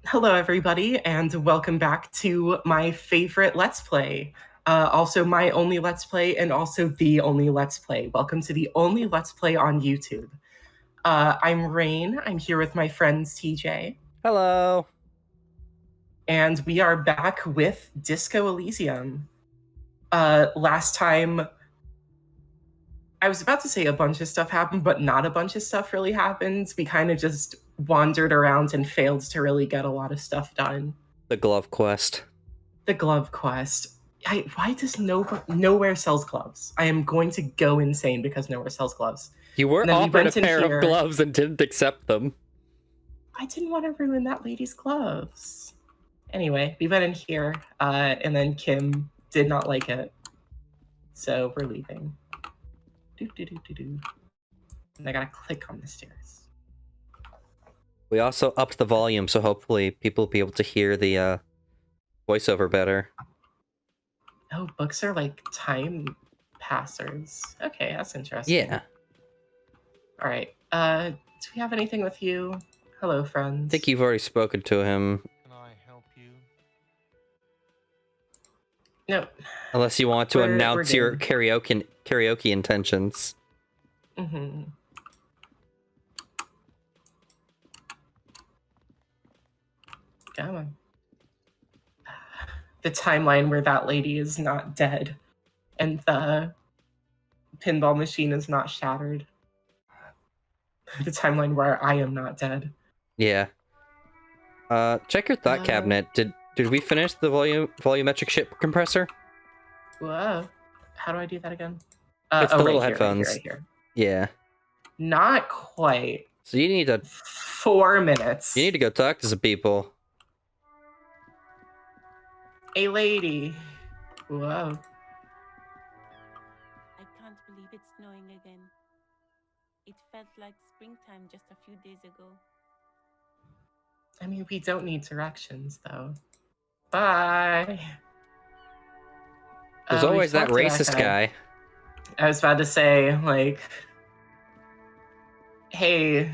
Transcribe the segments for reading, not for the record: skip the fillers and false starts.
Hello, everybody, and welcome back to my favorite Let's Play. Also, my only Let's Play, and also the only Let's Play. Welcome to the only Let's Play on YouTube. I'm Raine. I'm here with my friends TJ, Hello. and we are back with Disco Elysium. Last time, I was about to say a bunch of stuff happened, but not a bunch of stuff really happened. We kind of just wandered around and failed to really get a lot of stuff done. The glove quest. The glove quest. Why does nowhere sells gloves? I am going to go insane because nowhere sells gloves. You were And then we offered a went in pair here. of gloves and didn't accept them. I didn't want to ruin that lady's gloves. Anyway, we went in here, and then Kim did not like it. So we're leaving. And I gotta click on the stairs. We also upped the volume, so hopefully people will be able to hear the voiceover better. Oh, books are like time passers. Okay, that's interesting. Yeah. All right. Do we have anything with you? Hello, friends. I think you've already spoken to him. Can I help you? No. Unless you want to announce we're your good. karaoke intentions. Mm-hmm. Come on. The timeline where that lady is not dead and the pinball machine is not shattered. The timeline where I am not dead. Yeah. Check your thought cabinet. Did we finish the volumetric ship compressor? Whoa. How do I do that again? It's the little right headphones. Right here. Yeah. Not quite. So you need to 4 minutes. You need to go talk to some people. A lady. Whoa. I can't believe it's snowing again. It felt like springtime just a few days ago. I mean, we don't need directions, though. Bye. There's always that racist guy. I was about to say, like, hey,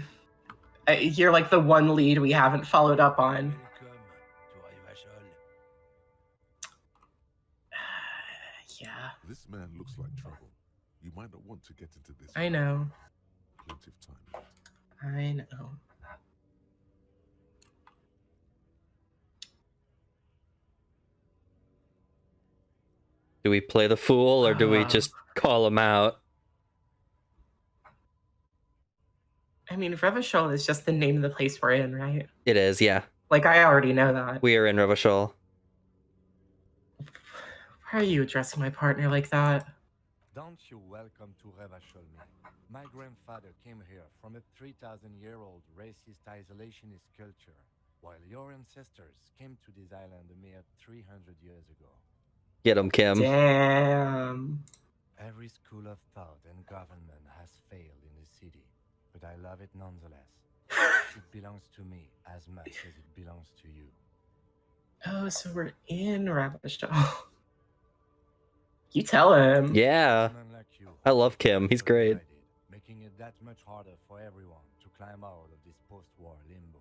you're like the one lead we haven't followed up on. Yeah. This man looks like trouble. You might not want to get into this. I know. Plenty of time. I know. Do we play the fool or do we just call him out? I mean, Riverhall is just the name of the place we're in, right? It is, yeah. Like, I already know that. We are in Riverhall. Why are you addressing my partner like that? Don't you welcome to Riverhall. My grandfather came here from a 3,000-year-old racist isolationist culture, while your ancestors came to this island a mere 300 years ago. Get him, Kim. Damn. Every school of thought and government has failed in the city, but I love it nonetheless. It belongs to me as much as it belongs to you. Oh, so we're in Riverhall. You tell him. Yeah. I love Kim. He's great. Making it that much harder for everyone to climb out of this post-war limbo.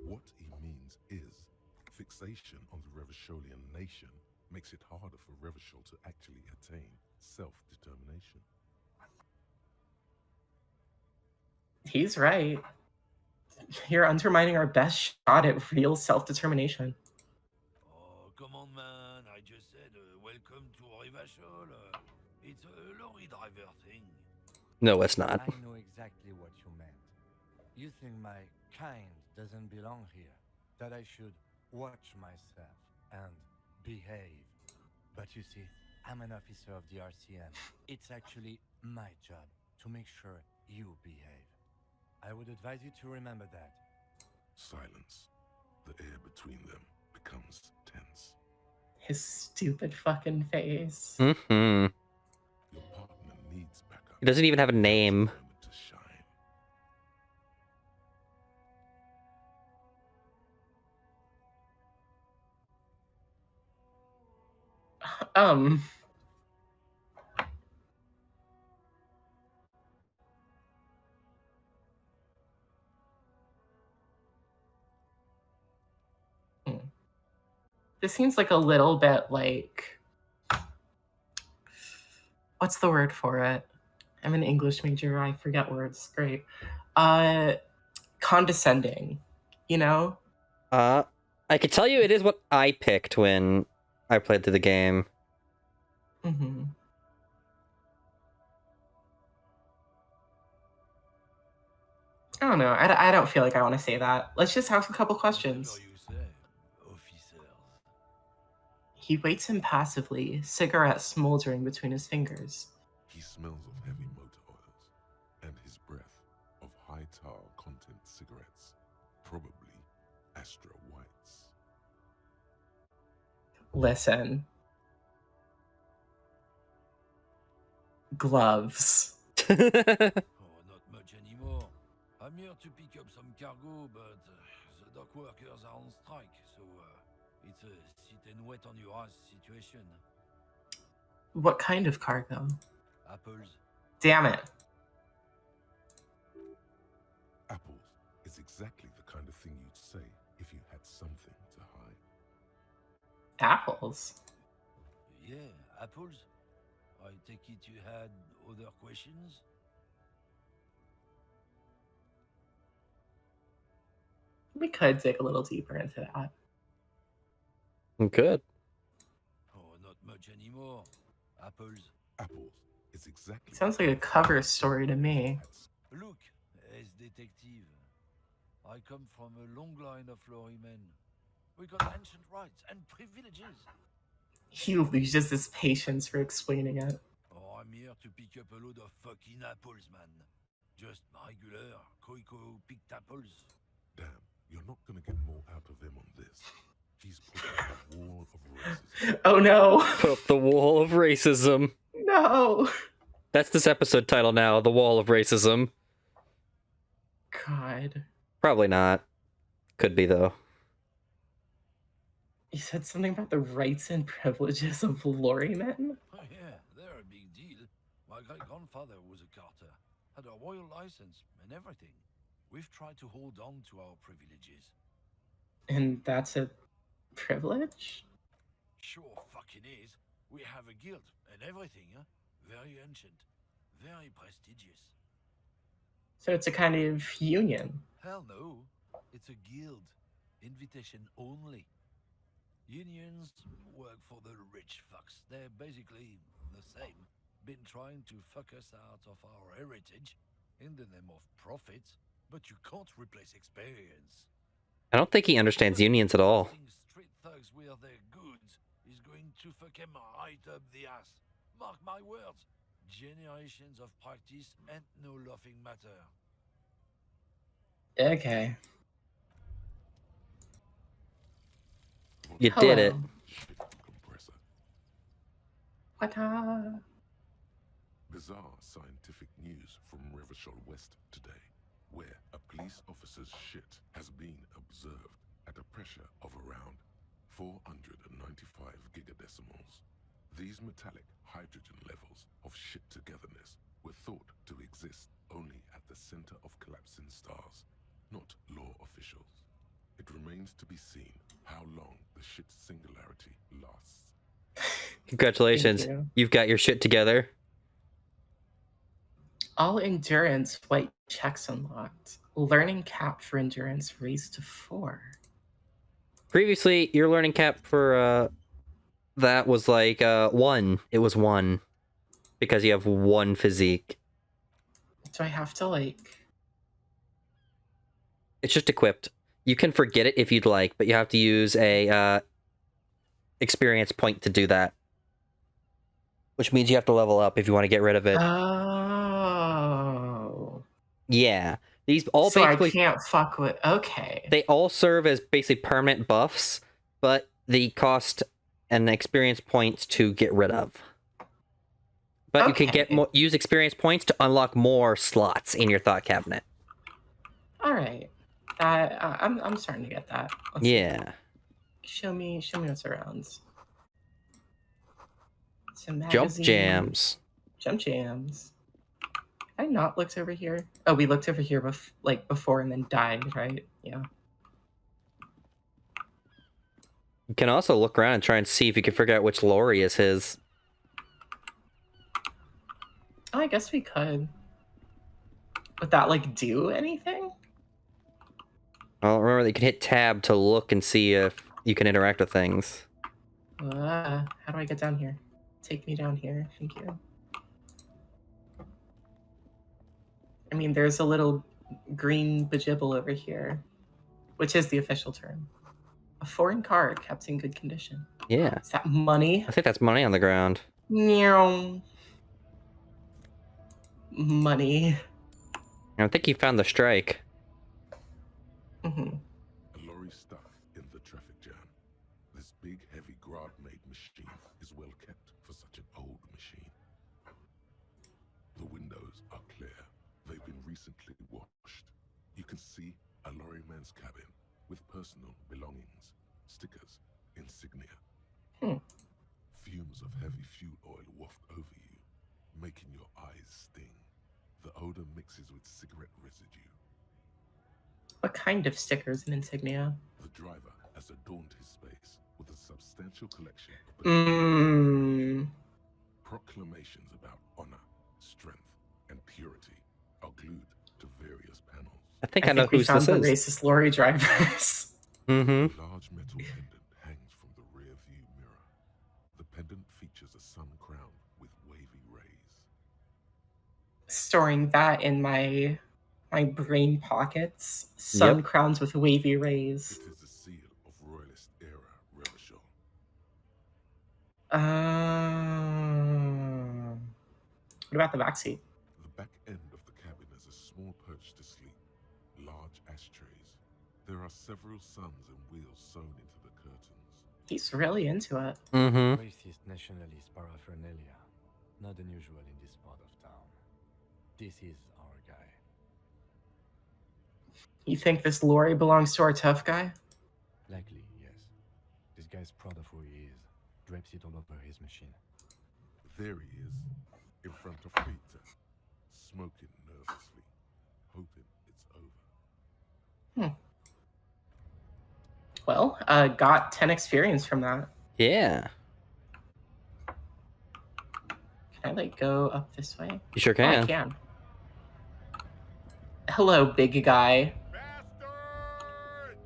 What he means is, fixation on the Riverhallian nation makes it harder for Riverhall to actually attain self-determination. He's right. You're undermining our best shot at real self-determination. Oh, come on, man. I just said welcome to Riverhall. It's a lorry driver thing. No, it's not. I know exactly what you meant. You think my kind doesn't belong here, that I should watch myself and behave. But you see, I'm an officer of the RCM. It's actually my job to make sure you behave. I would advise you to remember that. Silence. The air between them becomes tense. His stupid fucking face. Mm-hmm. Your partner needs backup. He doesn't even have a name. To shine. This seems like a little bit like, what's the word for it? I'm an English major. I forget words. Great. Condescending, you know? I could tell you it is what I picked when I played through the game. Mm-hmm. I don't know. I don't feel like I want to say that. Let's just ask a couple questions. Whatever you say, officers. He waits impassively, cigarette smoldering between his fingers. He smells of heavy motor oils, and his breath of high tar content cigarettes, probably Astra Whites. Listen. Gloves. Oh, not much anymore. I'm here to pick up some cargo, but the dock workers are on strike, so it's a sit and wait on your ass situation. What kind of cargo? Apples. Damn it. Apples is exactly the kind of thing you'd say if you had something to hide. Apples? Yeah, apples. I take it you had other questions? We could dig a little deeper into that. Good. Oh, not much anymore. Apples. Apples is exactly. Sounds like a cover story to me. Look, as detective, I come from a long line of Lorry men. We got ancient rights and privileges. He loses his patience for explaining it. Oh, I'm here to pick up a load of fucking apples, man. Just regular Koiko picked apples. Damn, you're not gonna get more out of them on this. He's put up a wall of racism. Oh no. Put up the wall of racism. No. That's this episode title now, The Wall of Racism. God. Probably not. Could be, though. You said something about the rights and privileges of Lorry men? Oh yeah, they're a big deal. My great-grandfather was a carter, had a royal license and everything. We've tried to hold on to our privileges. And that's a privilege? Sure fucking is. We have a guild and everything, huh? Very ancient, very prestigious. So it's a kind of union. Hell no. It's a guild. Invitation only. Unions work for the rich fucks. They're basically the same. Been trying to fuck us out of our heritage in the name of profits, but you can't replace experience. I don't think he understands unions at all. Street thugs with their goods is going to fuck him right up the ass. Mark my words. Generations of practice and no laughing matter. Okay. You did it. Shit compressor. What? Bizarre scientific news from Riverhall West today, where a police officer's shit has been observed at a pressure of around 495 gigadecimals. These metallic hydrogen levels of shit togetherness were thought to exist only at the center of collapsing stars, not law officials. It remains to be seen how long the shit singularity lasts. Congratulations. Thank you. You've got your shit together. All endurance white checks unlocked. Learning cap for endurance raised to 4. Previously, your learning cap for that was like 1. It was 1. Because you have 1 physique. Do I have to like... It's just equipped. You can forget it if you'd like, but you have to use a experience point to do that. Which means you have to level up if you want to get rid of it. Oh. Yeah. These all So basically... I can't fuck with... Okay. They all serve as basically permanent buffs, but they cost an experience points to get rid of. But you can get more, use experience points to unlock more slots in your thought cabinet. All right. I'm starting to get that. Let's see. Yeah. Show me what's around. Some Jump magazines. jams. Jump jams. I not looked over here. Oh, we looked over here before and then died, right? Yeah. You can also look around and try and see if you can figure out which Lorry is his. Oh, I guess we could. Would that, like, do anything? Well, remember that you can hit tab to look and see if you can interact with things. How do I get down here? Take me down here. Thank you. I mean, there's a little green bajibble over here, which is the official term. A foreign car kept in good condition. Yeah. Is that money? I think that's money on the ground. Meow. Money. I think you found the strike. Mm-hmm. A lorry stuck in the traffic jam. This big, heavy grab-made machine is well kept for such an old machine. The windows are clear. They've been recently washed. You can see a lorryman's cabin with personal belongings, stickers, insignia. Fumes of heavy fuel oil waft over you, making your eyes sting. The odor mixes with cigarette residue. What kind of stickers and insignia? The driver has adorned his space with a substantial collection of proclamations about honor, strength, and purity are glued to various panels. I think I know we whose found this the is. racist lorry drivers. Mm-hmm. A large metal pendant hangs from the rear view mirror. The pendant features a sun crown with wavy rays. Storing that in my brain pockets. Sun Yep. crowns with wavy rays. It is a seal of Royalist era Riverhall. What about the backseat? The back end of the cabin is a small perch to sleep, large ashtrays. There are several suns and wheels sewn into the curtains. He's really into it. Mm-hmm. Racist nationalist paraphernalia. Not unusual in this part of town. This is our guy. You think this lorry belongs to our tough guy? Likely, yes. This guy's proud of who he is. Drapes it all over his machine. There he is, in front of Peter, smoking nervously, hoping it's over. Well, got 10 experience from that. Yeah. Can I, like, go up this way? You sure Oh, I can. can. Hello, big guy. Bastards!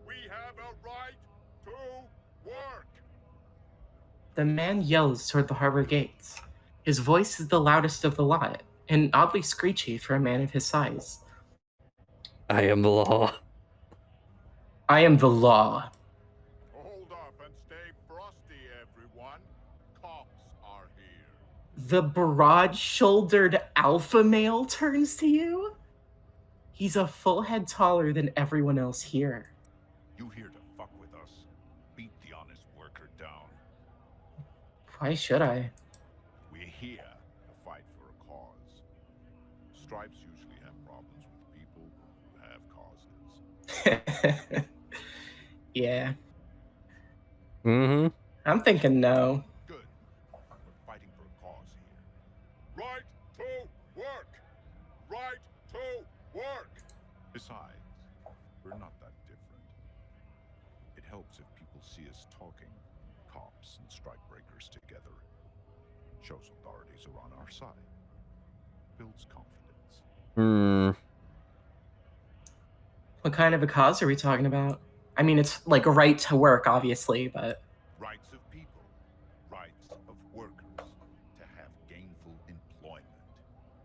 We have a right to work! The man yells toward the harbor gates. His voice is the loudest of the lot, and oddly screechy for a man of his size. I am the law. I am the law. Hold up and stay frosty, everyone. Cops are here. The broad-shouldered alpha male turns to you. He's a full head taller than everyone else here. You here to fuck with us? Beat the honest worker down. Why should I? We're here to fight for a cause. Stripes usually have problems with people who have causes. Yeah, Mm-hmm. I'm thinking no. Good. We're fighting for a cause here. Right to work! Right to work! Besides, we're not that different. It helps if people see us talking, cops and strike breakers together. Shows authorities are on our side. Builds confidence. What kind of a cause are we talking about? I mean, it's like a right to work, obviously, but... Rights of people. Rights of workers. To have gainful employment.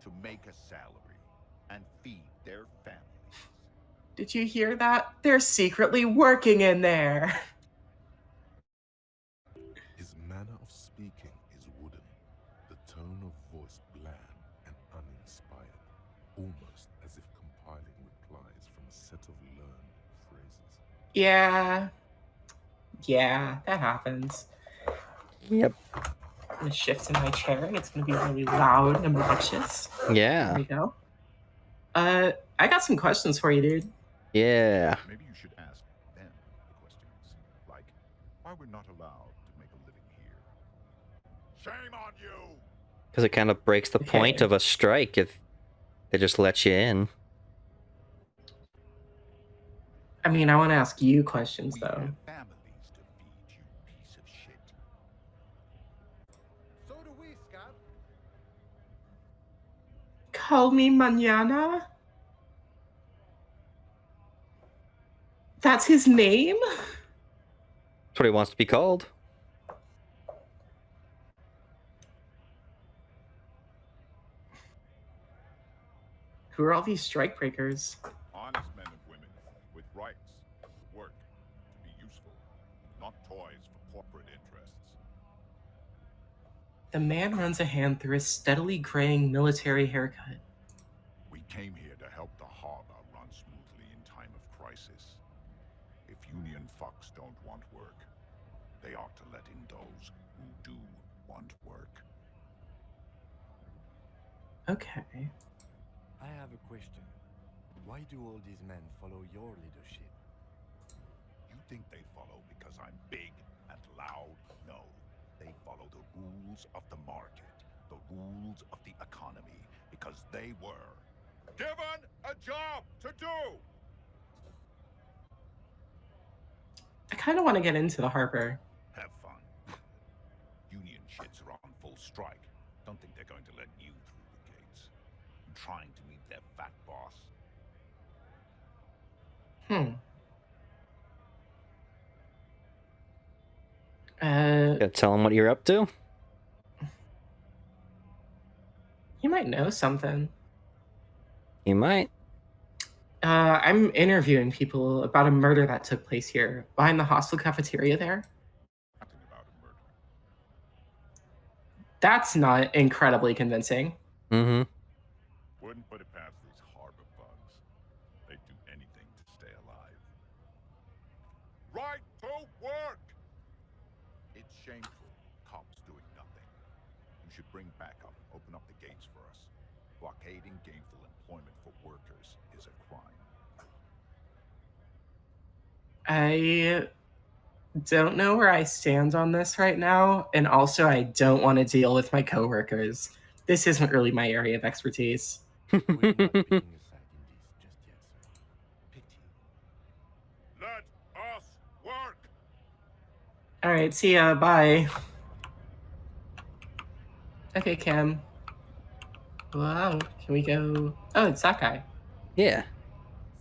To make a salary. And feed their families. Did you hear that? They're secretly working in there. His manner of speaking is wooden, the tone of voice bland and uninspired, almost as if compiling replies from a set of learned phrases. Yeah, that happens. Yep. I'm gonna shift in my chair and it's gonna be really loud and obnoxious. There Yeah. we go. I got some questions for you, dude. Yeah. Maybe you should ask them the questions. Like, why we're not allowed to make a living here. Shame on you! Because it kind of breaks the point Okay. of a strike if they just let you in. I mean, I want to ask you questions, We though. have families to feed. call me mañana? That's his name? That's what he wants to be called. Who are all these strikebreakers? Honest men and women with rights to work, to be useful, not toys for corporate interests. The man runs a hand through his steadily graying military haircut. We came here to help the harbor run smoothly in time of crisis. If Union fucks don't want work, they ought to let in those who do want work. Okay. I have a question. Why do all these men follow your leadership? You think they follow because I'm big and loud? No. They follow the rules of the market, the rules of the economy, because they were given a job to do! I kind of want to get into the harbor. Have fun. Union shits are on full strike. Don't think they're going to let you through the gates. I'm trying to meet their fat boss. Gotta tell him what you're up to. He might know something. You might. I'm interviewing people about a murder that took place here, behind the hostel cafeteria there. Nothing about a murder. That's not incredibly convincing. Mm-hmm. Wouldn't put it past these harbor bugs. They'd do anything to stay alive. Right to work! It's shameful. Cops doing nothing. You should bring backup. Open up the gates for us. Blockading gainful employment for workers is a crime. I don't know where I stand on this right now, and also I don't want to deal with my coworkers. This isn't really my area of expertise. We're not picking a side in this just yet, sir. Pity. Let us work! All right, see ya. Bye. Okay, Cam. Wow, can we go? Oh, it's that guy. Yeah.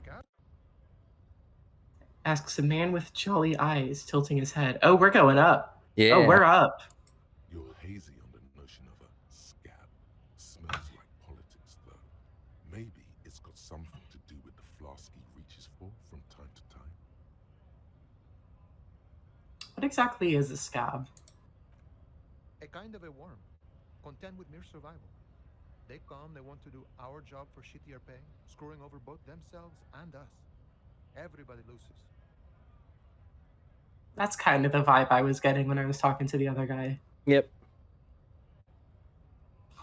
Scab? Asks a man with jolly eyes, tilting his head. Oh, we're going up. Yeah. Oh, we're up. You're hazy on the notion of a scab. Smells like politics, though. Maybe it's got something to do with the flask he reaches for from time to time. What exactly is a scab? A kind of a worm, content with mere survival. They come, they want to do our job for shittier pay, screwing over both themselves and us. Everybody loses. That's kind of the vibe I was getting when I was talking to the other guy. Yep.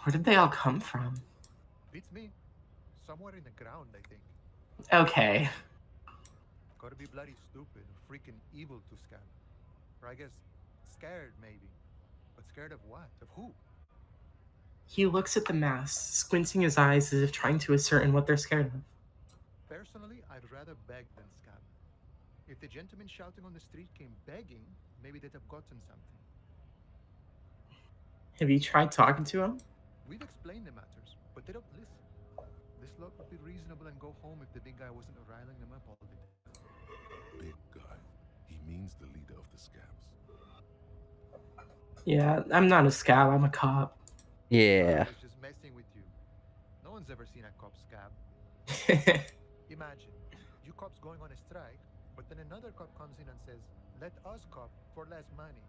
Where did they all come from? Beats me. Somewhere in the ground, I think. Okay. Gotta be bloody stupid or freaking evil to scab. Or I guess scared, maybe. But scared of what? Of who? He looks at the mass, squinting his eyes as if trying to ascertain what they're scared of. Personally, I'd rather beg than scab. If the gentleman shouting on the street came begging, maybe they'd have gotten something. Have you tried talking to him? We've explained the matters, but they don't listen. This lot would be reasonable and go home if the big guy wasn't riling them up all the time. Big guy. He means the leader of the scabs. Yeah, I'm not a scab, I'm a cop. Yeah. I was just messing with you. No one's ever seen a cop scab. Imagine, you cops going on a strike, but then another cop comes in and says, let us cop for less money.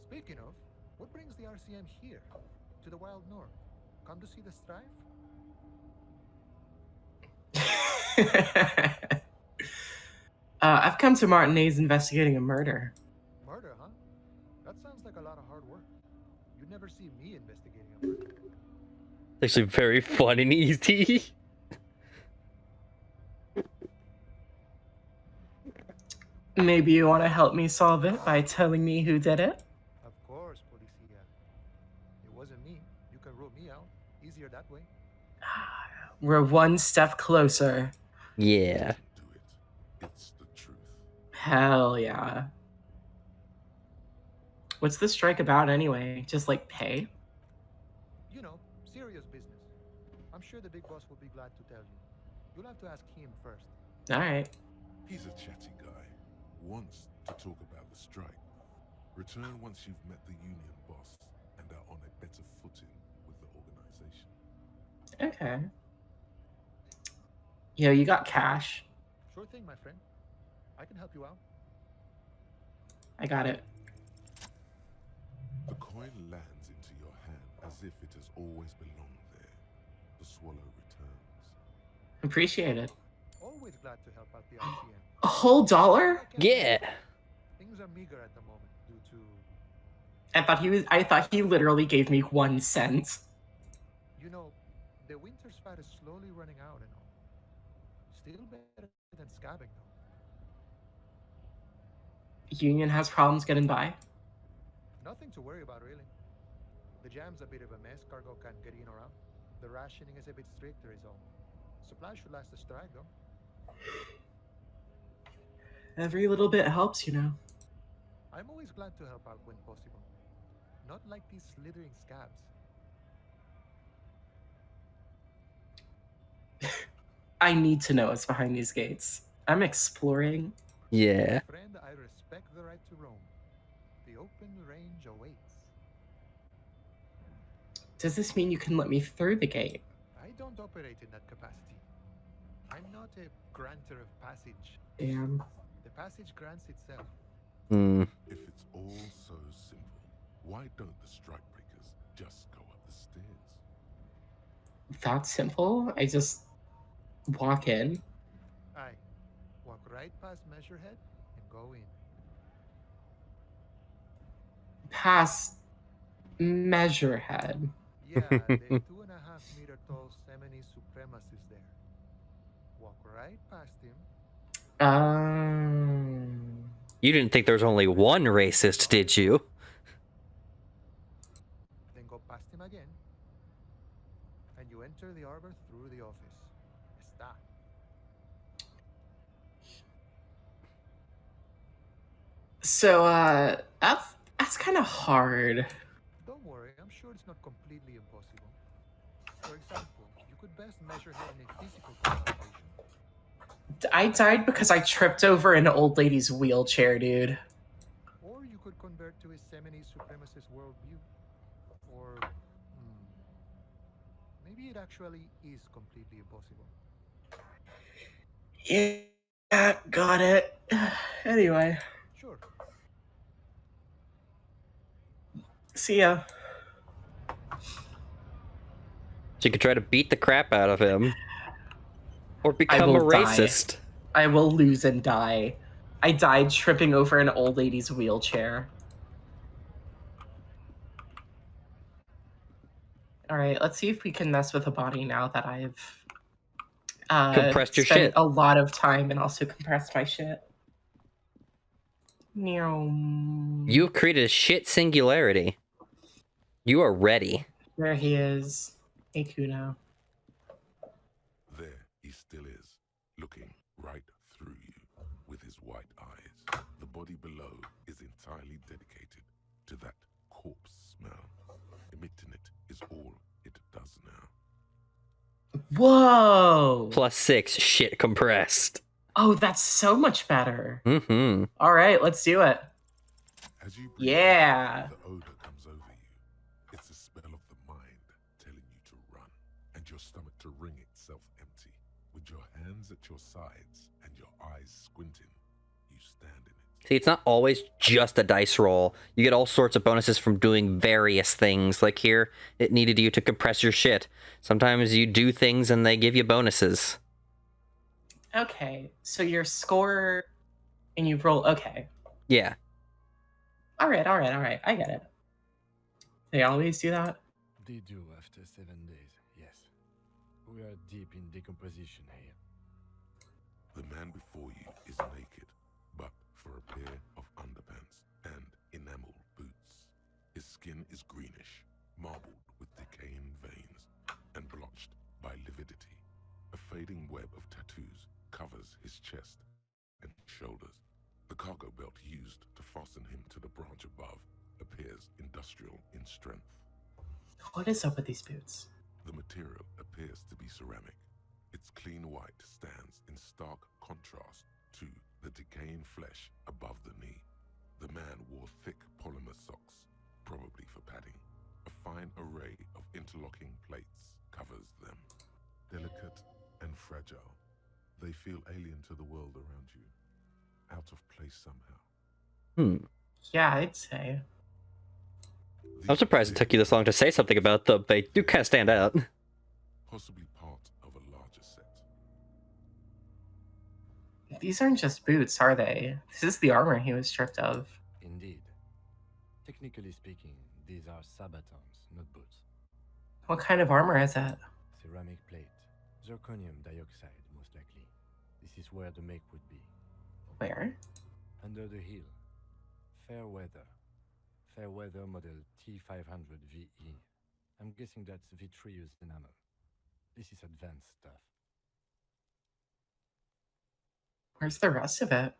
Speaking of, what brings the RCM here? To the wild north? Come to see the strife? I've come to Martinez investigating a murder. Murder, huh? That sounds like a lot of hard work. You'd never see me investigating a murder. It's actually very fun and easy. Maybe you want to help me solve it by telling me who did it? Of course, Policia. It wasn't me. You can rule me out. Easier that way. We're one step closer. Yeah. Do it. It's the truth. Hell yeah. What's the strike about anyway? Just like pay? You know, Serious business. I'm sure the big boss will be glad to tell you. You'll have to ask him first. All right. He's a chatty guy. Wants to talk about the strike. Return once you've met the union boss and are on a better footing with the organization. Okay. Yo, you got cash. Sure thing, my friend. I can help you out. I got it. The coin lands into your hand as if it has always belonged there. The swallow returns. Appreciate it. Always glad to help out the ICM. A whole dollar? Yeah. Things are meager at the moment due to, I thought he literally gave me 1 cent. you know, the winter's fat is slowly running out and all. Still better than scabbing though. Union has problems getting by. Nothing to worry about really. The jam's a bit of a mess, cargo can't get in or out. The rationing is a bit stricter is all. Supplies should last the strike though. Every little bit helps, you know. I'm always glad to help out when possible. Not like these slithering scabs. I need to know what's behind these gates. I'm exploring. Yeah. Friend, I respect the right to roam. The open range awaits. Does this mean you can let me through the gate? I don't operate in that capacity. I'm not a granter of passage. Damn. The passage grants itself. Hmm. If it's all so simple, why don't the strikebreakers just go up the stairs? That simple? I just walk in. Aye. Walk right past Measurehead and go in. Past Measurehead. Yeah, the 2.5-meter tall Semini supremacist there. Walk right past him. You didn't think there was only one racist, did you? Then go past him again. And you enter the arbor through the office. Está. So, that's kind of hard. Don't worry, I'm sure it's not completely impossible. For example, you could best measure him in a physical confrontation. I died because I tripped over an old lady's wheelchair, dude. Or you could convert to his Semini supremacist worldview. Or, maybe it actually is completely impossible. Yeah, got it. Anyway, Sure. see ya. So you could try to beat the crap out of him. Or I become a will die. racist. I will lose and die. I died tripping over an old lady's wheelchair. Alright, let's see if we can mess with a body now that I've Compressed your spent shit. a lot of time and also compressed my shit. Meow. You've created a shit singularity. You are ready. There he is. Hey, Kuno. There he still is, looking right through you with his white eyes. The body below is entirely dedicated to that corpse smell. Emitting it is all it does now. Whoa! +6 shit compressed. Oh, that's so much better. Mm-hmm. Alright, let's do it. As you breathe, Yeah. the odor comes over you. It's the smell of the mind telling you to run, and your stomach to wring itself empty. With your hands at your sides and your eyes squinting, you stand in it. See, it's not always just a dice roll. You get all sorts of bonuses from doing various things. Like here, it needed you to compress your shit. Sometimes you do things and they give you bonuses. Okay, so your score and you roll. Okay. Yeah. Alright. I get it. They always do that? They do after 7 days, yes. We are deep in decomposition here. The man before you is naked, but for a pair of underpants and enameled boots. His skin is greenish, marbled with decaying veins, and blotched by lividity. A fading web of tattoos covers his chest and shoulders. The cargo belt used to fasten him to the branch above appears industrial in strength. What is up with these boots? The material appears to be ceramic. Its clean white stands in stark contrast to the decaying flesh above the knee. The man wore thick polymer socks, probably for padding. A fine array of interlocking plates covers them. Delicate and fragile, they feel alien to the world around you, out of place somehow. Yeah, I'd say. I'm surprised it took you this long to say something about them. They do kind of stand out. Possibly part of a larger set. These aren't just boots, are they? This is the armor he was stripped of. Indeed. Technically speaking, these are sabatons, not boots. What kind of armor is it? Ceramic plate. Zirconium dioxide, most likely. This is where the make would be. Where? Under the heel. Fair weather. Fair weather model T500 VE. I'm guessing that's vitreous enamel. This is advanced stuff. Where's the rest of it?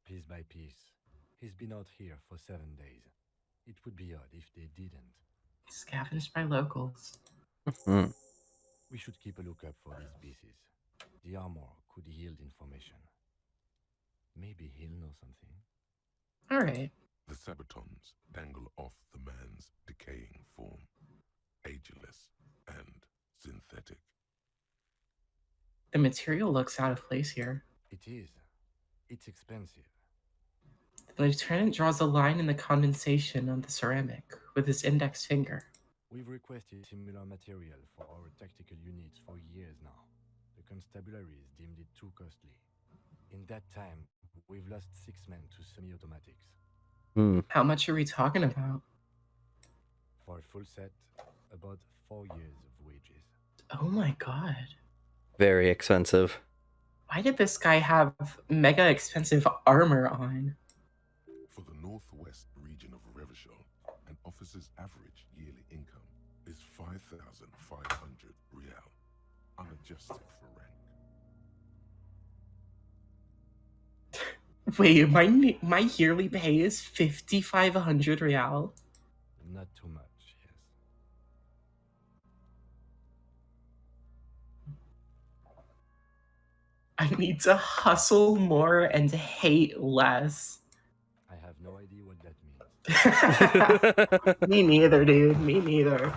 Piece by piece. He's been out here for 7 days. It would be odd if they didn't. Scavenged by locals. We should keep a lookout for these pieces. The armor could yield information. Maybe he'll know something. Alright. The sabatons dangle off the man's decaying form, ageless and synthetic. The material looks out of place here. It is. It's expensive. The lieutenant draws a line in the condensation on the ceramic with his index finger. We've requested similar material for our tactical units for years now. The constabularies deemed it too costly. In that time, we've lost 6 men to semi-automatics. How much are we talking about? For a full set, about 4 years of wages. Oh my god. Very expensive. Why did this guy have mega expensive armor on? For the northwest region of Riverhall, an officer's average yearly income is 5,500 real, unadjusted for rank. Wait, my yearly pay is 5,500 real? Not too much, yes. I need to hustle more and hate less. I have no idea what that means. Me neither, dude. Me neither.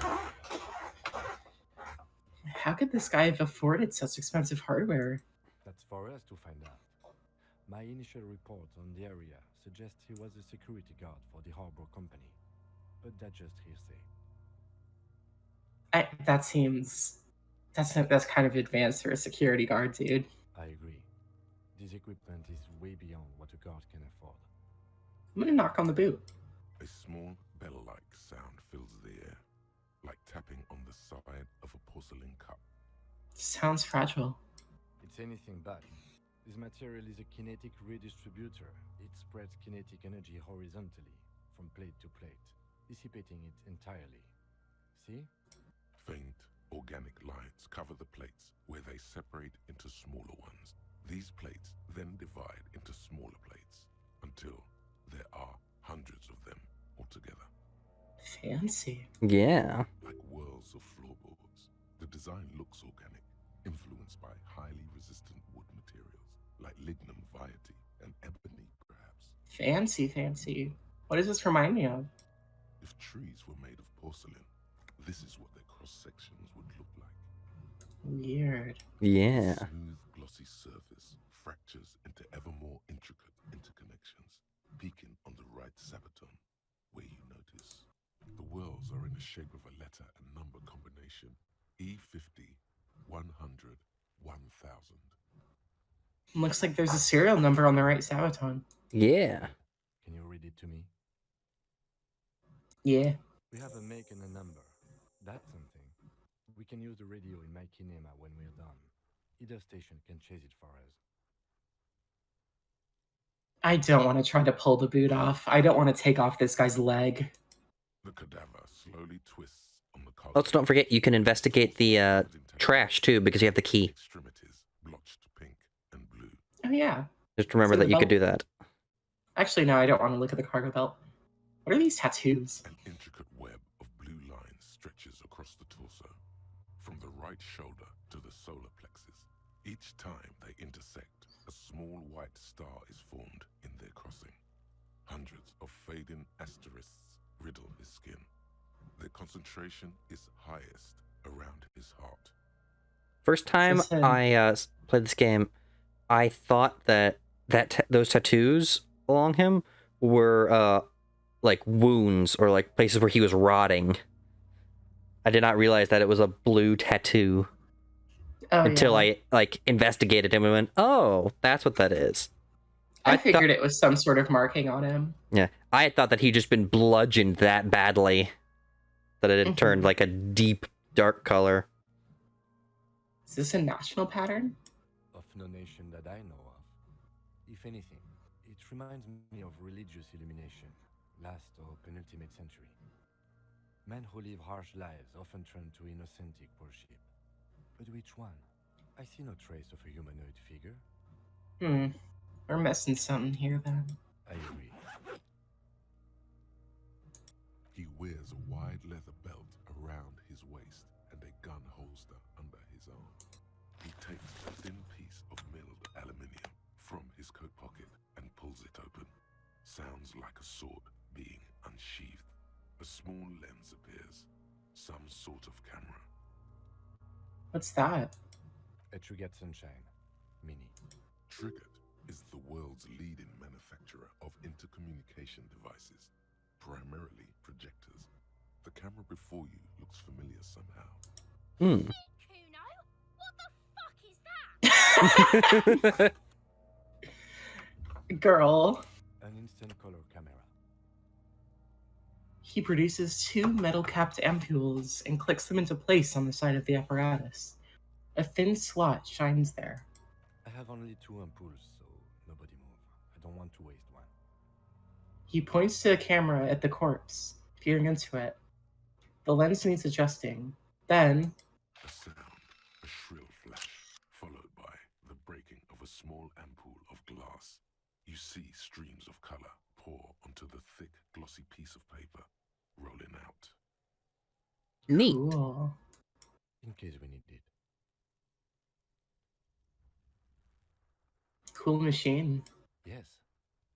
How could this guy have afforded such expensive hardware? That's for us to find out. My initial report on the area suggests he was a security guard for the harbor company, but that's just hearsay. That's kind of advanced for a security guard, dude. I agree. This equipment is way beyond what a guard can afford. I'm gonna knock on the boot. A small bell-like sound fills the air, like tapping on the side of a porcelain cup. Sounds fragile. It's anything but. This material is a kinetic redistributor. It spreads kinetic energy horizontally, from plate to plate, dissipating it entirely. See? Faint, organic lines cover the plates where they separate into smaller ones. These plates then divide into smaller plates until there are hundreds of them altogether. Fancy. Yeah. Like whirls of floorboards. The design looks organic, influenced by highly resistant wood materials, like lignum vitae and ebony, perhaps. Fancy. What does this remind me of? If trees were made of porcelain, this is what their cross-sections would look like. Weird. Yeah. Smooth, glossy surface fractures into ever more intricate interconnections, peaking on the right sabaton, where you notice the whirls are in the shape of a letter and number combination: E50, 100, 1000. Looks like there's a serial number on the right sabaton. Yeah. Can you read it to me? Yeah. We have a make and a number. That's something. We can use the radio in my kinema when we're done. Either station can chase it for us. I don't want to try to pull the boot off. I don't want to take off this guy's leg. The cadaver slowly twists on the collar. Also, don't forget you can investigate the trash too because you have the key. Extremities blotched pink and blue. Oh yeah. Just remember So that the you could belt- do that. Actually, no, I don't want to look at the cargo belt. What are these tattoos? An intricate web of blue lines stretches across the torso. From right shoulder to the solar plexus. Each time they intersect, a small white star is formed in their crossing. Hundreds of fading asterisks riddle his skin. Their concentration is highest around his heart. First time This him. I played this game, I thought that those tattoos along him were like wounds or like places where he was rotting. I did not realize that it was a blue tattoo until yeah. I like investigated him and went, "Oh, that's what that is." I figured it was some sort of marking on him. Yeah, I had thought that he'd just been bludgeoned that badly that it had turned like a deep dark color. Is this a national pattern? Of no nation that I know of. If anything, it reminds me of religious illumination, last or penultimate century. Men who live harsh lives often turn to innocentic worship. But which one? I see no trace of a humanoid figure. We're missing something here then. I agree. He wears a wide leather belt around his waist and a gun holster under his arm. He takes a thin piece of milled aluminium from his coat pocket and pulls it open. Sounds like a sword being unsheathed. A small lens appears. Some sort of camera. What's that? A Trigat Sunshine. Mini. Trigat is the world's leading manufacturer of intercommunication devices, primarily projectors. The camera before you looks familiar somehow. Hmm. Kuno, what the fuck is that? Girl. An instant color camera. He produces two metal-capped ampules and clicks them into place on the side of the apparatus. A thin slot shines there. I have only 2 ampoules, so nobody move. I don't want to waste one. He points to the camera at the corpse, peering into it. The lens needs adjusting. Then, A sound, a shrill flash, followed by the breaking of a small ampoule of glass. You see streams of color pour onto the thick, glossy piece of paper, rolling out. Neat. cool. In case we need it. Cool machine. Yes,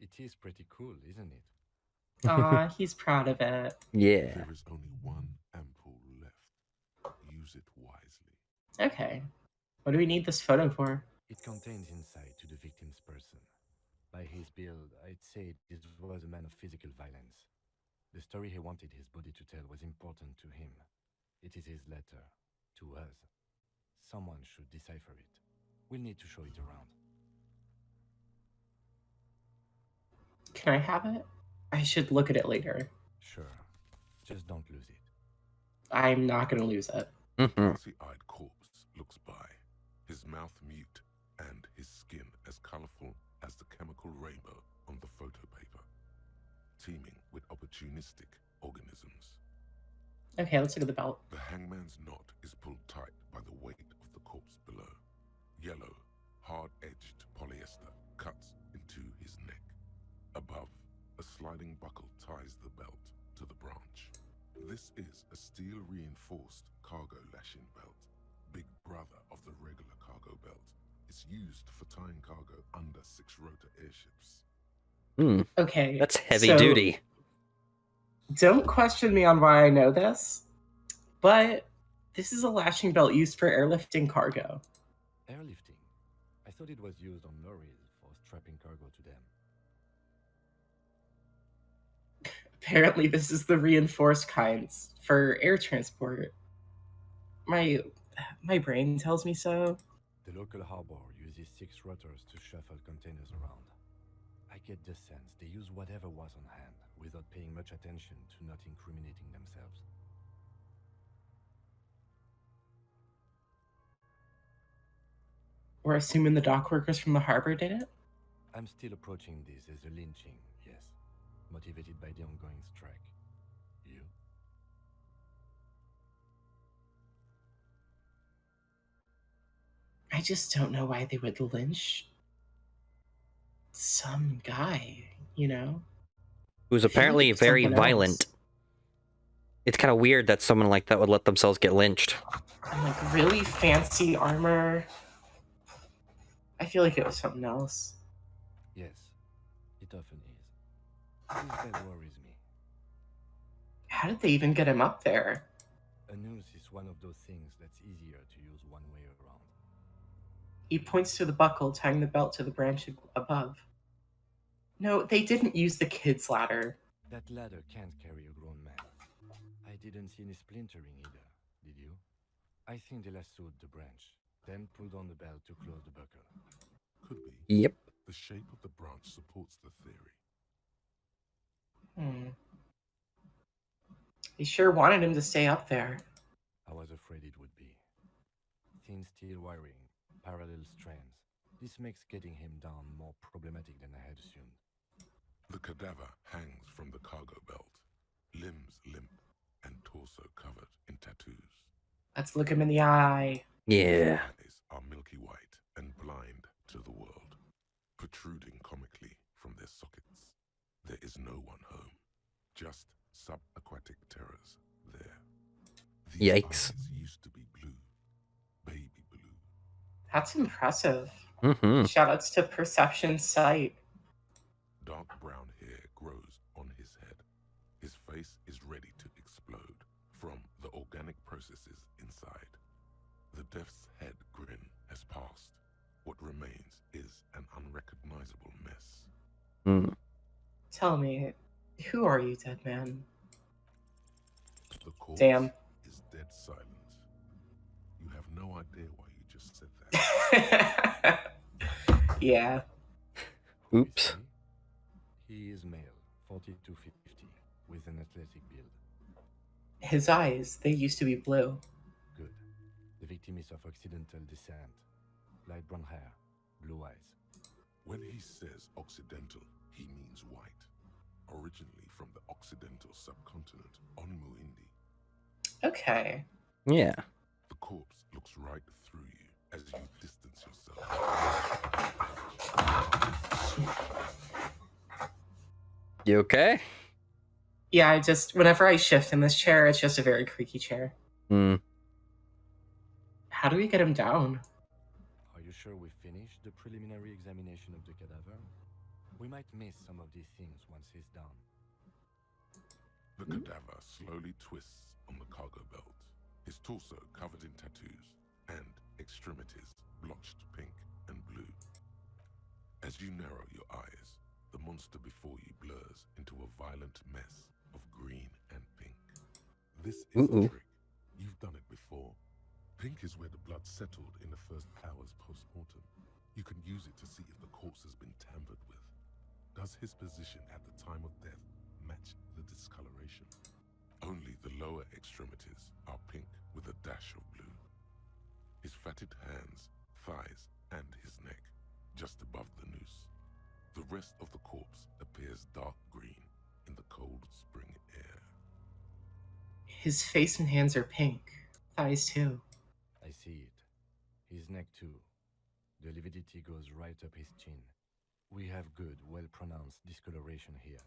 it is pretty cool, isn't it? Aw, he's proud of it. Yeah. There is only one ampoule left. Use it wisely. Okay. What do we need this photo for? It contains insight to the victim's person. By his build, I'd say this was a man of physical violence. The story he wanted his body to tell was important to him. It is his letter to us. Someone should decipher it. We'll need to show it around. Can I have it? I should look at it later. Sure. Just don't lose it. I'm not gonna lose it. Glassy-eyed corpse looks by, his mouth mute and his skin as colorful as the chemical rainbow on the photo paper, teeming with opportunistic organisms. Okay, let's look at the belt. The hangman's knot is pulled tight by the weight of the corpse below. Yellow, hard-edged polyester cuts into his neck. Above, a sliding buckle ties the belt to the branch. This is a steel-reinforced cargo lashing belt, big brother of the regular cargo belt. It's used for tying cargo under 6-rotor airships. Okay. That's heavy so duty. Don't question me on why I know this, but this is a lashing belt used for airlifting cargo. Airlifting? I thought it was used on lorries for strapping cargo to them. Apparently, this is the reinforced kinds for air transport. My brain tells me so. The local harbor uses 6 rotors to shuffle containers around. I get the sense they use whatever was on hand without paying much attention to not incriminating themselves. We're assuming the dock workers from the harbor did it? I'm still approaching this as a lynching, yes. Motivated by the ongoing strike. You? I just don't know why they would lynch some guy, you know? Who's I feel like apparently it's very something else. violent. It's kind of weird that someone like that would let themselves get lynched. And like really fancy armor. I feel like it was something else. Yes, it often is. This bed worries me. How did they even get him up there? A noose is one of those things that's easier to use one way around. He points to the buckle tying the belt to the branch above. No, they didn't use the kid's ladder. That ladder can't carry a grown man. I didn't see any splintering either, did you? I think they lassoed the branch, then pulled on the belt to close the buckle. Could be. Yep. The shape of the branch supports the theory. He sure wanted him to stay up there. I was afraid it would be. Thin steel wiring, parallel strands. This makes getting him down more problematic than I had assumed. The cadaver hangs from the cargo belt, limbs limp and torso covered in tattoos. Let's look him in the eye. Yeah. His eyes are milky white and blind to the world, protruding comically from their sockets. There is no one home, just subaquatic terrors there. These Yikes. eyes used to be blue, baby blue. That's impressive. Mm-hmm. Shoutouts to Perception Sight. Dark brown hair grows on his head. His face is ready to explode from the organic processes inside. The death's head grin has passed. What remains is an unrecognizable mess. Mm. Tell me, who are you, dead man? The corpse Damn. is dead silent. You have no idea why you just said that. Yeah. Oops. He is male, 40 to 50, with an athletic build. His eyes, they used to be blue. Good. The victim is of Occidental descent. Light brown hair, blue eyes. When he says Occidental, he means white. Originally from the Occidental subcontinent on Muindi. Okay. Yeah. The corpse looks right through you as you distance yourself. You okay? Yeah, whenever I shift in this chair, it's just a very creaky chair. Hmm. How do we get him down? Are you sure we finished the preliminary examination of the cadaver? We might miss some of these things once he's down. The cadaver slowly twists on the cargo belt, his torso covered in tattoos, and extremities blotched pink and blue. As you narrow your eyes, the monster before you blurs into a violent mess of green and pink. This is a trick. You've done it before. Pink is where the blood settled in the first hours post-mortem. You can use it to see if the corpse has been tampered with. Does his position at the time of death match the discoloration? Only the lower extremities are pink with a dash of blue. His fatted hands, thighs, and his neck, just above the noose. The rest of the corpse appears dark green in the cold spring air. His face and hands are pink. Thighs too. I see it. His neck too. The lividity goes right up his chin. We have good, well-pronounced discoloration here.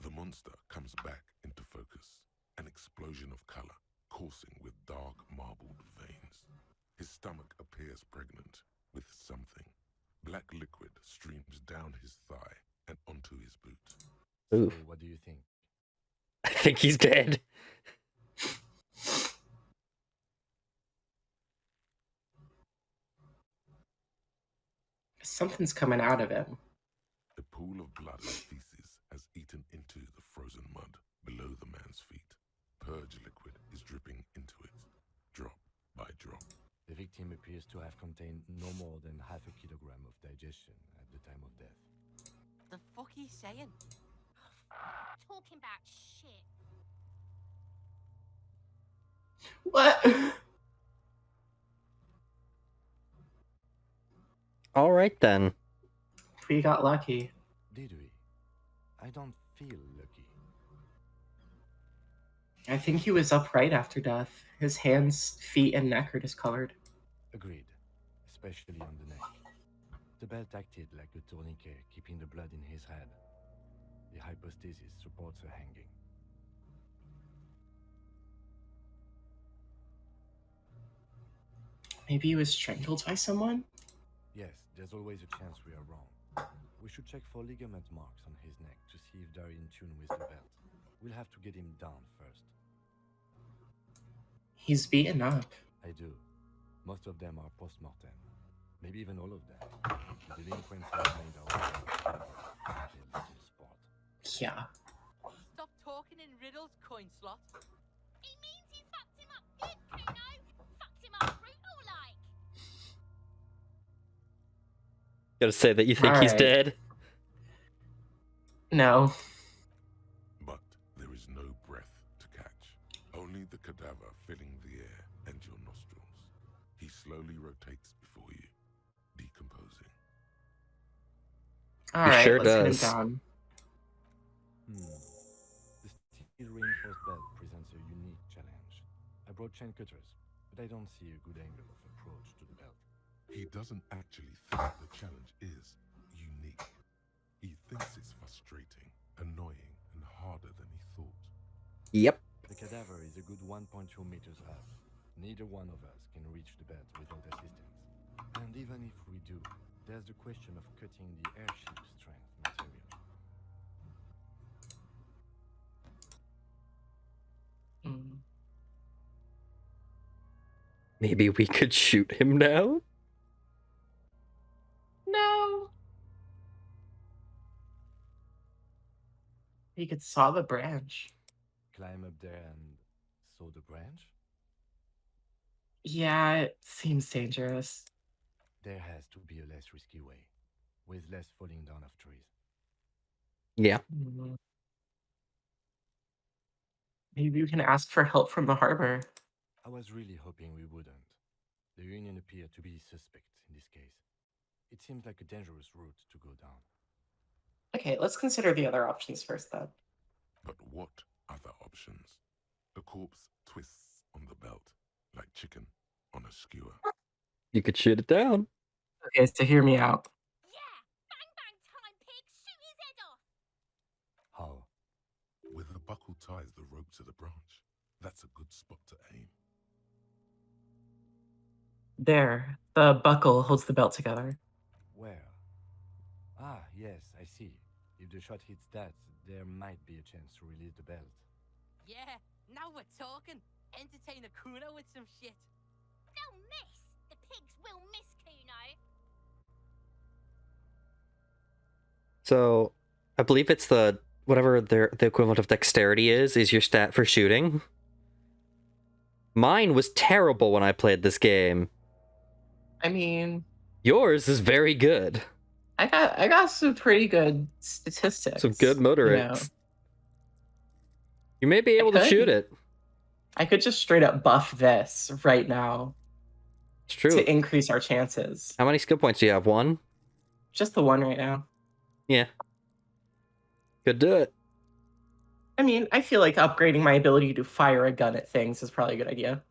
The monster comes back into focus, an explosion of color, coursing with dark marbled veins. His stomach appears pregnant with something. Black liquid streams down his thigh and onto his boot. Ooh. So what do you think? I think he's dead. Something's coming out of him. A pool of blood and feces has eaten into the frozen mud below the man's feet. Purge liquid is dripping into it, drop by drop. The victim appears to have contained no more than half a kilogram of digestion at the time of death. The fuck are you saying? Talking about shit. What? All right then. We got lucky. Did we? I don't feel lucky. I think he was upright after death. His hands, feet, and neck are discolored. Agreed. Especially on the neck. The belt acted like a tourniquet, keeping the blood in his head. The hypostasis supports a hanging. Maybe he was strangled by someone? Yes, there's always a chance we are wrong. We should check for ligament marks on his neck to see if they're in tune with the belt. We'll have to get him down first. He's beaten up. I do. Most of them are postmortem. Maybe even all of them. The delinquents have made our little spot. Yeah. Stop talking in riddles, coin slot. It means you fucked him up good, Kuno. Fucked him up brutal like. Gotta say that you think he's Alright. dead. No. But there is no breath to catch. Only the cadaver filling the air and your nostrils. He slowly rotates before you, decomposing. Alright, sure let's get him does. down. The steel reinforced belt presents a unique challenge. I brought chain cutters, but I don't see a good angle of approach to the belt. He doesn't actually think the challenge is unique. He thinks it's frustrating, annoying, and harder than he thought. Yep. The cadaver is a good 1.2 meters up. Neither one of us can reach the belt without assistance. And even if we do, there's the question of cutting the airship strength material. Maybe we could shoot him now? No. He could saw the branch. Climb up there and saw the branch? Yeah, it seems dangerous. There has to be a less risky way, with less falling down of trees. Yeah. Maybe we can ask for help from the harbor. I was really hoping we wouldn't. The Union appeared to be suspect in this case. It seems like a dangerous route to go down. Okay, let's consider the other options first, then. But what other options? The corpse twists on the belt, like chicken on a skewer. You could shoot it down. Okay, so hear me out. Yeah! Bang bang time, pig! Shoot his head off! How? Where the buckle ties the rope to the branch. That's a good spot to aim. There, the buckle holds the belt together. Where? Ah, yes, I see. If the shot hits that, there might be a chance to release the belt. Yeah, now we're talking. Entertain a Kuno with some shit. They'll miss. The pigs will miss Kuno. So, I believe it's the whatever the equivalent of dexterity is your stat for shooting. Mine was terrible when I played this game. I mean, Yours is very good. I got some pretty good statistics. Some good motor you know. rates. You may be able to shoot it. I could just straight up buff this right now. It's true. To increase our chances. How many skill points do you have? 1? Just the 1 right now. Yeah. Could do it. I mean, I feel like upgrading my ability to fire a gun at things is probably a good idea.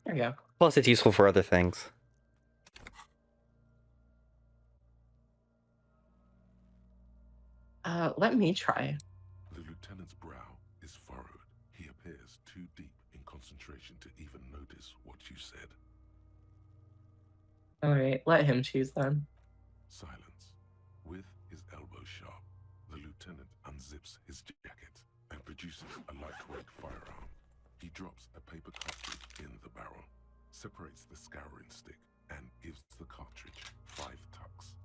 There we go. Plus, it's useful for other things. Let me try. The lieutenant's brow is furrowed. He appears too deep in concentration to even notice what you said. Alright, let him choose then. Silence. With his elbow sharp, the lieutenant unzips his jacket and produces a lightweight firearm. He drops a paper cartridge in the barrel, separates the scouring stick, and gives the cartridge 5 tucks,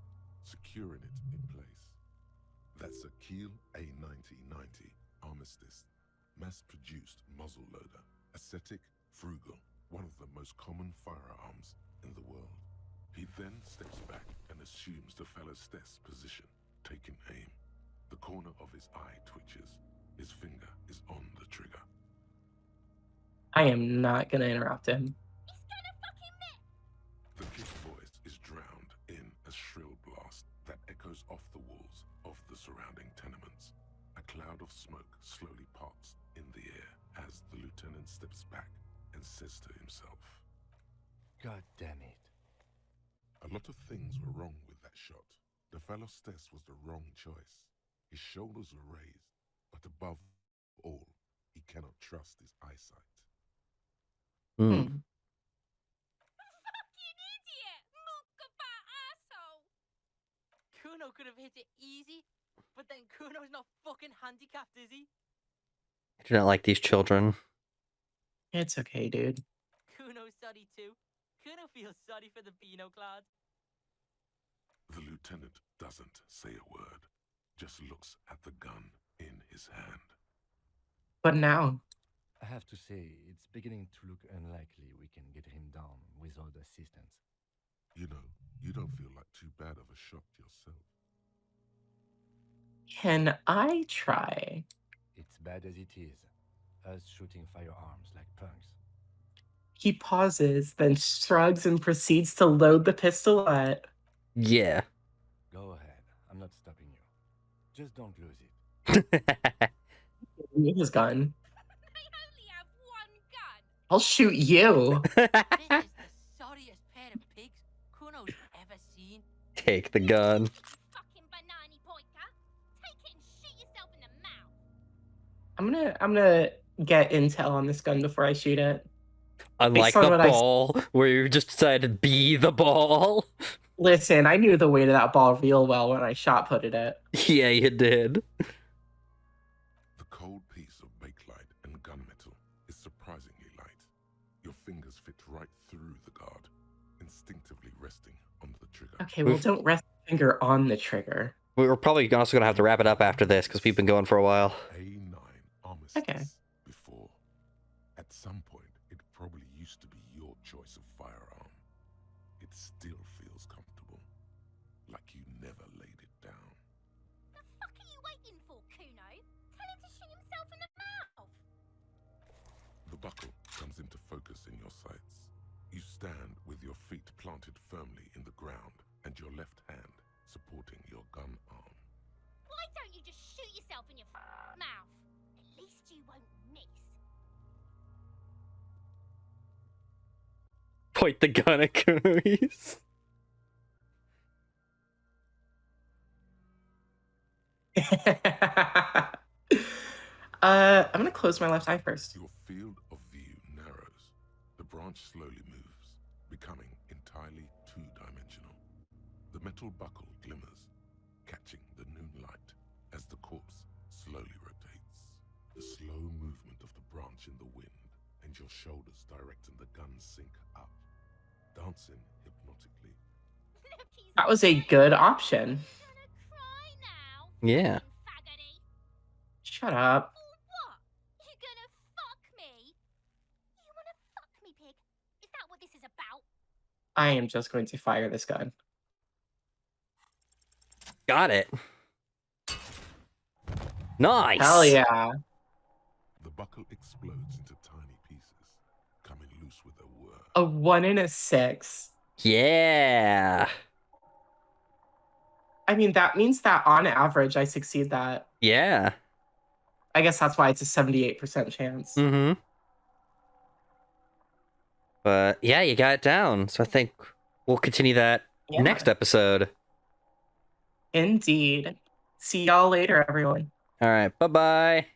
securing it in place. That's a Kiel A9090 Armistice, mass-produced muzzleloader, ascetic, frugal, one of the most common firearms in the world. He then steps back and assumes the fellow's stess position, taking aim. The corner of his eye twitches. His finger is on the trigger. I am not gonna interrupt him. He's gonna fucking miss! The kid's voice is drowned in a shrill blast that echoes off the walls of the surrounding tenements. A cloud of smoke slowly pops in the air as the lieutenant steps back and says to himself, God damn it. a lot of things were wrong with that shot. The fellow Stess was the wrong choice. His shoulders were raised, but above all, he cannot trust his eyesight. Kuno could have hit it easy, but then Kuno's not fucking handicapped, is he? I do not like these children. It's okay, dude. Kuno's sorry too. Kuno feels sorry for the Beano Cloud. The lieutenant doesn't say a word, just looks at the gun in his hand. But now, I have to say, it's beginning to look unlikely we can get him down without assistance. You know, you don't feel like too bad of a shot yourself. can I try? It's bad as it is. Us shooting firearms like punks. He pauses, then shrugs and proceeds to load the pistolette. Yeah. Go ahead. I'm not stopping you. Just don't lose it. Need his gun. I only have one gun. I'll shoot you. This is the sorriest pair of pigs Kuno's ever seen. Take the gun. You fucking banana pointer. Take it and shoot yourself in the mouth. I'm gonna get intel on this gun before I shoot it. Unlike Based on the what I ball, where you just decided to be the ball. Listen, I knew the weight of that ball real well when I shot putted it. Yeah, you did. The cold piece of bakelite and gunmetal is surprisingly light. Your fingers fit right through the guard, instinctively resting on the trigger. Okay, well, don't rest your finger on the trigger. We're probably also going to have to wrap it up after this, because we've been going for a while. A9 armistice Okay. before. At some point, it probably used to be your choice of firearm. It still feels comfortable, like you never laid it down. The fuck are you waiting for, Kuno? Tell him to shoot himself in the mouth. The buckle comes into focus in your sights. You stand with your feet planted firmly in the ground and your left hand supporting your gun arm. Why don't you just shoot yourself in your mouth? At least you won't miss. Point the gun at Kuno's. I'm gonna close my left eye first. Your field of view narrows. The branch slowly moves, becoming entirely two-dimensional. The metal buckle glimmers, catching the noon light as the corpse slowly rotates. The slow movement of the branch in the wind and your shoulders directing the gun sink up, dancing hypnotically. Look, he's That was a good option. gonna cry now. Yeah. fucking faggoty. Shut up. For what? You gonna fuck me? You wanna fuck me, pig? Is that what this is about? I am just going to fire this gun. Got it. Nice. Hell yeah. The buckle explodes into tiny pieces, coming loose with a whir. A 1 and a 6. Yeah. I mean, that means that on average, I succeed that. Yeah. I guess that's why it's a 78% chance. Mm-hmm. But yeah, you got it down. So I think we'll continue that Yeah. next episode. Indeed. See y'all later, everyone. All right. Bye-bye.